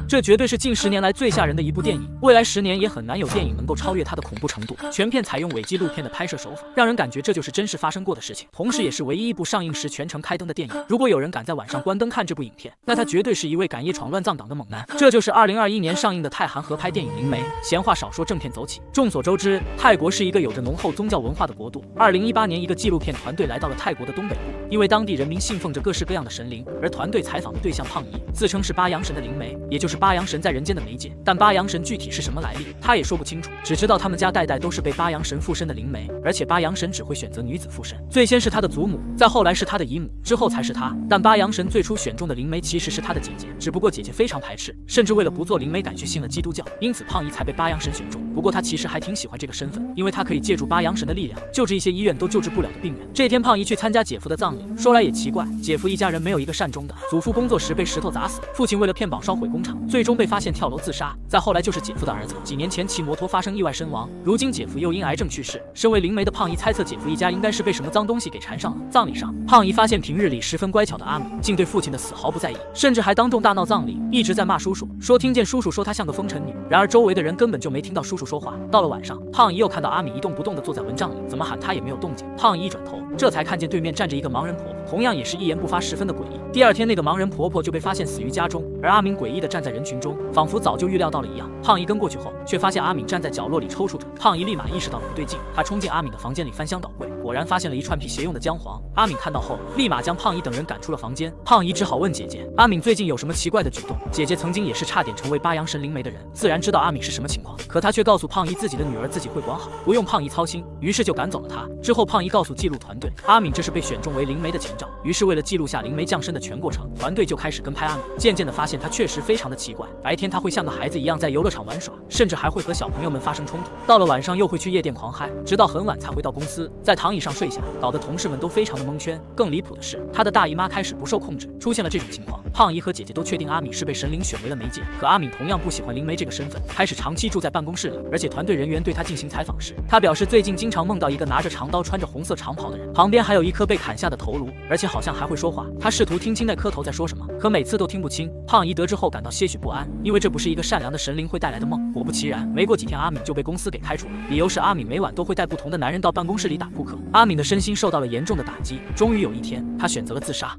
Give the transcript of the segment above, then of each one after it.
这绝对是近10年来最吓人的一部电影，未来10年也很难有电影能够超越它的恐怖程度。全片采用伪纪录片的拍摄手法，让人感觉这就是真实发生过的事情，同时也是唯一一部上映时全程开灯的电影。如果有人敢在晚上关灯看这部影片，那他绝对是一位敢夜闯乱葬岗的猛男。这就是2021年上映的泰韩合拍电影《灵媒》。闲话少说，正片走起。众所周知，泰国是一个有着浓厚宗教文化的国度。2018年，一个纪录片团队来到了泰国的东北部，因为当地人民信奉着各式各样的神灵，而团队采访的对象胖姨自称是八阳神的灵媒，也就是八阳神在人间的媒介。但八阳神具体是什么来历，他也说不清楚，只知道他们家代代都是被八阳神附身的灵媒，而且八阳神只会选择女子附身，最先是他的祖母，再后来是他的姨母，之后才是他。但八阳神最初选中的灵媒其实是他的姐姐，只不过姐姐非常排斥，甚至为了不做灵媒改去信了基督教，因此胖姨才被八阳神选中。不过他其实还挺喜欢这个身份，因为他可以借助八阳神的力量救治一些医院都救治不了的病人。这天胖姨去参加姐夫的葬礼，说来也奇怪，姐夫一家人没有一个善终的，祖父工作时被石头砸死，父亲为了骗保烧毁工厂，最终被发现跳楼自杀，再后来就是姐夫的儿子，几年前骑摩托发生意外身亡，如今姐夫又因癌症去世。身为灵媒的胖姨猜测姐夫一家应该是被什么脏东西给缠上了。葬礼上，胖姨发现平日里十分乖巧的阿敏竟对父亲的死毫不在意，甚至还当众大闹葬礼，一直在骂叔叔，说听见叔叔说她像个风尘女，然而周围的人根本就没听到叔叔说话。到了晚上，胖姨又看到阿敏一动不动地坐在蚊帐里，怎么喊她也没有动静。胖姨一转头，这才看见对面站着一个盲人婆婆，同样也是一言不发，十分的诡异。第二天，那个盲人婆婆就被发现死于家中，而阿敏诡异地站在人群中，仿佛早就预料到了一样。胖姨跟过去后，却发现阿敏站在角落里抽搐着。胖姨立马意识到了不对劲，她冲进阿敏的房间里翻箱倒柜，果然发现了一串辟邪用的姜黄。阿敏看到后，立马将胖姨等人赶出了房间。胖姨只好问姐姐，阿敏最近有什么奇怪的举动？姐姐曾经也是差点成为八阳神灵媒的人，自然知道阿敏是什么情况，可她却告诉胖姨自己的女儿自己会管好，不用胖姨操心，于是就赶走了她。之后胖姨告诉记录团队，阿敏这是被选中为灵媒的前兆，于是为了记录下灵媒降生的全过程，团队就开始跟拍阿敏。渐渐的发现她确实非常的奇怪，白天她会像个孩子一样在游乐场玩耍，甚至还会和小朋友们发生冲突，到了晚上又会去夜店狂嗨，直到很晚才回到公司，在躺椅上睡下，搞得同事们都非常的蒙圈。更离谱的是，她的大姨妈开始不受控制，出现了这种情况。胖姨和姐姐都确定阿敏是被神灵选为了媒介，可阿敏同样不喜欢灵媒这个身份，开始长期住在办公室里，而且团队人员对她进行采访时，她表示最近经常梦到一个拿着长刀穿着红色长袍的人，旁边还有一颗被砍下的头颅，而且好像还会说话。她试图听清那颗头在说什么，可每次都听不清。胖姨得知后感到些许不安，因为这不是一个善良的神灵会带来的梦。果不其然，没过几天阿敏就被公司给开除了，理由是阿敏每晚都会带不同的男人到办公室里打扑克。阿敏的身心受到了严重的打击，终于有一天，她选择了自杀。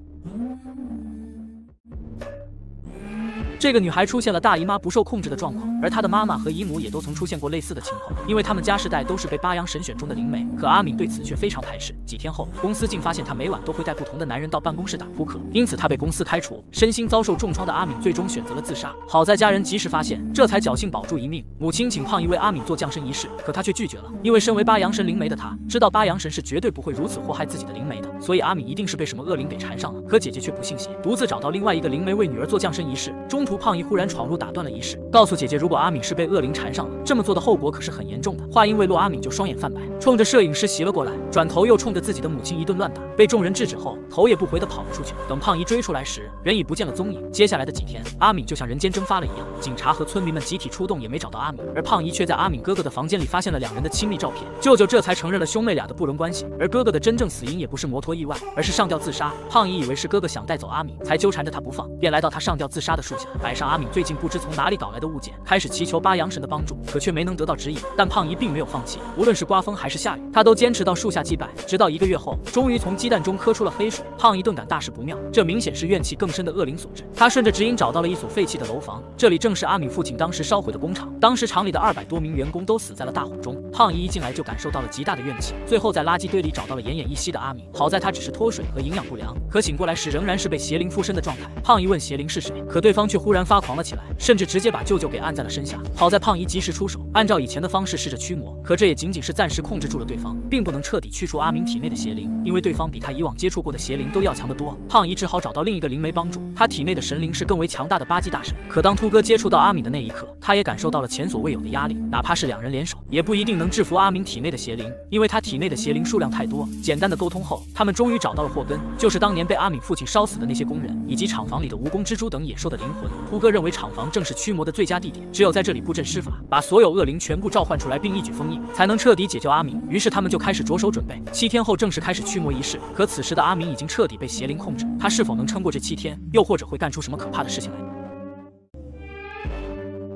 这个女孩出现了大姨妈不受控制的状况，而她的妈妈和姨母也都曾出现过类似的情况，因为他们家世代都是被八阳神选中的灵媒。可阿敏对此却非常排斥。几天后，公司竟发现她每晚都会带不同的男人到办公室打扑克，因此她被公司开除。身心遭受重创的阿敏最终选择了自杀，好在家人及时发现，这才侥幸保住一命。母亲请胖姨为阿敏做降生仪式，可她却拒绝了，因为身为八阳神灵媒的她知道八阳神是绝对不会如此祸害自己的灵媒的，所以阿敏一定是被什么恶灵给缠上了。可姐姐却不信邪，独自找到另外一个灵媒为女儿做降生仪式。中途胖姨忽然闯入打断了仪式，告诉姐姐如果阿敏是被恶灵缠上了，这么做的后果可是很严重的。话音未落，阿敏就双眼泛白，冲着摄影师袭了过来，转头又冲着自己的母亲一顿乱打，被众人制止后，头也不回地跑了出去。等胖姨追出来时，人已不见了踪影。接下来的几天，阿敏就像人间蒸发了一样，警察和村民们集体出动也没找到阿敏，而胖姨却在阿敏哥哥的房间里发现了两人的亲密照片。舅舅这才承认了兄妹俩的不伦关系，而哥哥的真正死因也不是摩托意外，而是上吊自杀。胖姨以为是哥哥想带走阿敏，才纠缠着他不放，便来到他上吊自杀的树下，摆上阿敏最近不知从哪里搞来的物件，开始祈求八阳神的帮助，可却没能得到指引。但胖姨并没有放弃，无论是刮风还是下雨，她都坚持到树下祭拜，直到1个月后，终于从鸡蛋中磕出了黑水。胖姨顿感大事不妙，这明显是怨气更深的恶灵所致。她顺着指引找到了一所废弃的楼房，这里正是阿敏父亲当时烧毁的工厂，当时厂里的200多名员工都死在了大火中。胖姨一进来就感受到了极大的怨气，最后在垃圾堆里找到了奄奄一息的阿敏，好在她只是脱水和营养不良，可醒过来时仍然是被邪灵附身的状态。胖姨问邪灵是谁，可对方却忽然发狂了起来，甚至直接把舅舅给按在了身下。好在胖姨及时出手，按照以前的方式试着驱魔，可这也仅仅是暂时控制住了对方，并不能彻底去除阿敏体内的邪灵，因为对方比他以往接触过的邪灵都要强得多。胖姨只好找到另一个灵媒帮助，他体内的神灵是更为强大的巴基大神。可当秃哥接触到阿敏的那一刻，他也感受到了前所未有的压力，哪怕是2人联手，也不一定能制服阿敏体内的邪灵，因为他体内的邪灵数量太多。简单的沟通后，他们终于找到了祸根，就是当年被阿敏父亲烧死的那些工人，以及厂房里的蜈蚣、蜘蛛等野兽的灵魂。秃哥认为厂房正是驱魔的最佳地点，只有在这里布阵施法，把所有恶灵全部召唤出来，并一举封印，才能彻底解救阿敏。于是他们就开始着手准备，7天后正式开始驱魔仪式。可此时的阿敏已经彻底被邪灵控制，他是否能撑过这7天，又或者会干出什么可怕的事情来？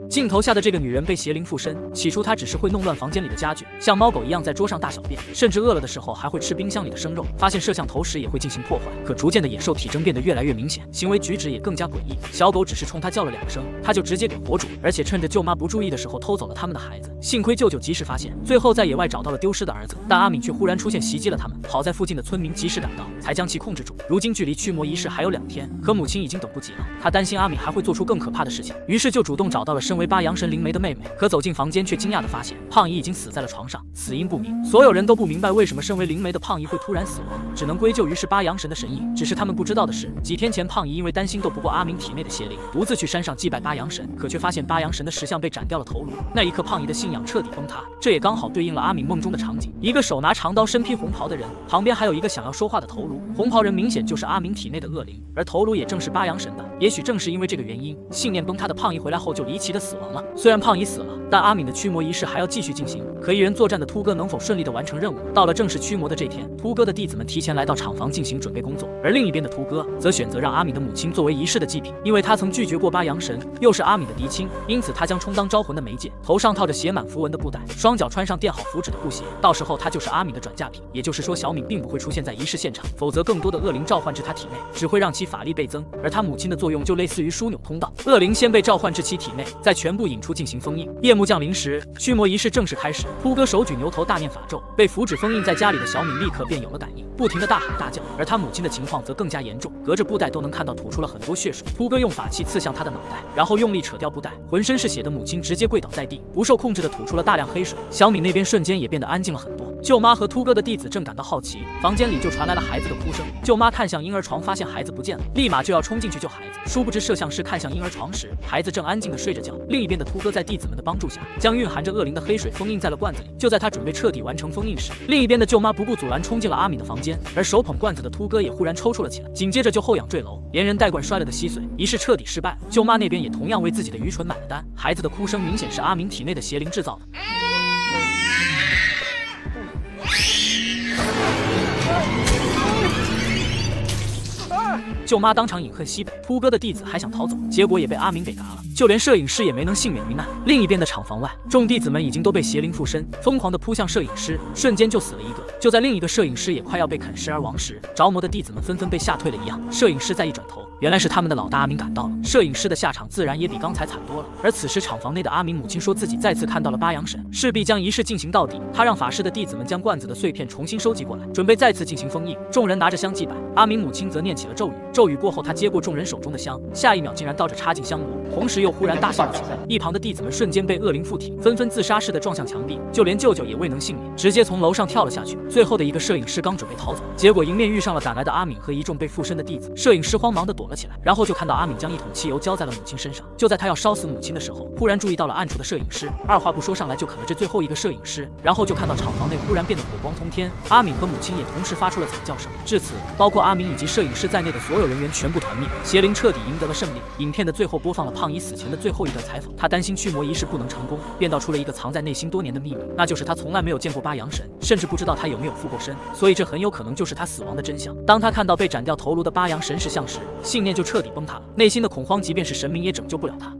镜头下的这个女人被邪灵附身，起初她只是会弄乱房间里的家具，像猫狗一样在桌上大小便，甚至饿了的时候还会吃冰箱里的生肉，发现摄像头时也会进行破坏。可逐渐的野兽体征变得越来越明显，行为举止也更加诡异。小狗只是冲她叫了2声，她就直接给活煮，而且趁着舅妈不注意的时候偷走了他们的孩子。幸亏舅舅及时发现，最后在野外找到了丢失的儿子，但阿敏却忽然出现袭击了他们。好在附近的村民及时赶到，才将其控制住。如今距离驱魔仪式还有2天，可母亲已经等不及了，她担心阿敏还会做出更可怕的事情，于是就主动找到了身为八阳神灵媒的妹妹。可走进房间却惊讶地发现，胖姨已经死在了床上，死因不明。所有人都不明白为什么身为灵媒的胖姨会突然死亡，只能归咎于是八阳神的神意。只是他们不知道的是，几天前胖姨因为担心斗不过阿敏体内的邪灵，独自去山上祭拜八阳神，可却发现八阳神的石像被斩掉了头颅。那一刻，胖姨的信仰彻底崩塌。这也刚好对应了阿敏梦中的场景，一个手拿长刀、身披红袍的人，旁边还有一个想要说话的头颅。红袍人明显就是阿敏体内的恶灵，而头颅也正是八阳神的。也许正是因为这个原因，信念崩塌的胖姨回来后就离奇的死亡了。虽然胖姨死了，但阿敏的驱魔仪式还要继续进行。可一人作战的秃哥能否顺利的完成任务？到了正式驱魔的这天，秃哥的弟子们提前来到厂房进行准备工作，而另一边的秃哥则选择让阿敏的母亲作为仪式的祭品，因为他曾拒绝过八阳神，又是阿敏的嫡亲，因此他将充当招魂的媒介，头上套着写满符文的布袋，双脚穿上垫好符纸的布鞋，到时候他就是阿敏的转嫁品。也就是说，小敏并不会出现在仪式现场，否则更多的恶灵召唤至他体内，只会让其法力倍增，而他母亲的作用就类似于枢纽通道，恶灵先被召唤至其体内，再全部引出进行封印。夜幕降临时，驱魔仪式正式开始。秃哥手举牛头大念法咒，被符纸封印在家里的小敏立刻便有了感应，不停的大喊大叫，而他母亲的情况则更加严重，隔着布袋都能看到吐出了很多血水。秃哥用法器刺向他的脑袋，然后用力扯掉布袋，浑身是血的母亲直接跪倒在地，不受控制的吐出了大量黑水。小敏那边瞬间也变得安静了很多。舅妈和秃哥的弟子正感到好奇，房间里就传来了孩子的哭声。舅妈看向婴儿床，发现孩子不见了，立马就要冲进去救孩子。殊不知摄像师看向婴儿床时，孩子正安静的睡着觉。另一边的秃哥在弟子们的帮助下，将蕴含着恶灵的黑水封印在了罐子里。就在他准备彻底完成封印时，另一边的舅妈不顾阻拦冲进了阿敏的房间，而手捧罐子的秃哥也忽然抽搐了起来，紧接着就后仰坠楼，连人带罐摔了个稀碎。仪式彻底失败，舅妈那边也同样为自己的愚蠢买了单。孩子的哭声明显是阿敏体内的邪灵制造的。舅妈当场饮恨西北，秃哥的弟子还想逃走，结果也被阿敏给嘎了，就连摄影师也没能幸免于难。另一边的厂房外，众弟子们已经都被邪灵附身，疯狂地扑向摄影师，瞬间就死了一个。就在另一个摄影师也快要被啃食而亡时，着魔的弟子们纷纷被吓退了一样。摄影师再一转头，原来是他们的老大阿敏赶到了，摄影师的下场自然也比刚才惨多了。而此时厂房内的阿敏母亲说自己再次看到了八阳神，势必将仪式进行到底。他让法师的弟子们将罐子的碎片重新收集过来，准备再次进行封印。众人拿着香祭拜，阿敏母亲则念起了咒语。咒语过后，他接过众人手中的香，下一秒竟然倒着插进香炉，同时又忽然大笑了起来。一旁的弟子们瞬间被恶灵附体，纷纷自杀似的撞向墙壁，就连舅舅也未能幸免，直接从楼上跳了下去。最后的一个摄影师刚准备逃走，结果迎面遇上了赶来的阿敏和一众被附身的弟子。摄影师慌忙地躲了起来，然后就看到阿敏将一桶汽油浇在了母亲身上。就在他要烧死母亲的时候，忽然注意到了暗处的摄影师，二话不说上来就啃了这最后一个摄影师。然后就看到厂房内忽然变得火光通天，阿敏和母亲也同时发出了惨叫声。至此，包括阿敏以及摄影师在内的所有人员全部团灭，邪灵彻底赢得了胜利。影片的最后播放了胖姨死前的最后一段采访，他担心驱魔仪式不能成功，便道出了一个藏在内心多年的秘密，那就是他从来没有见过八阳神，甚至不知道他有没有附过身，所以这很有可能就是他死亡的真相。当他看到被斩掉头颅的八阳神石像时，信念就彻底崩塌了，内心的恐慌即便是神明也拯救不了他。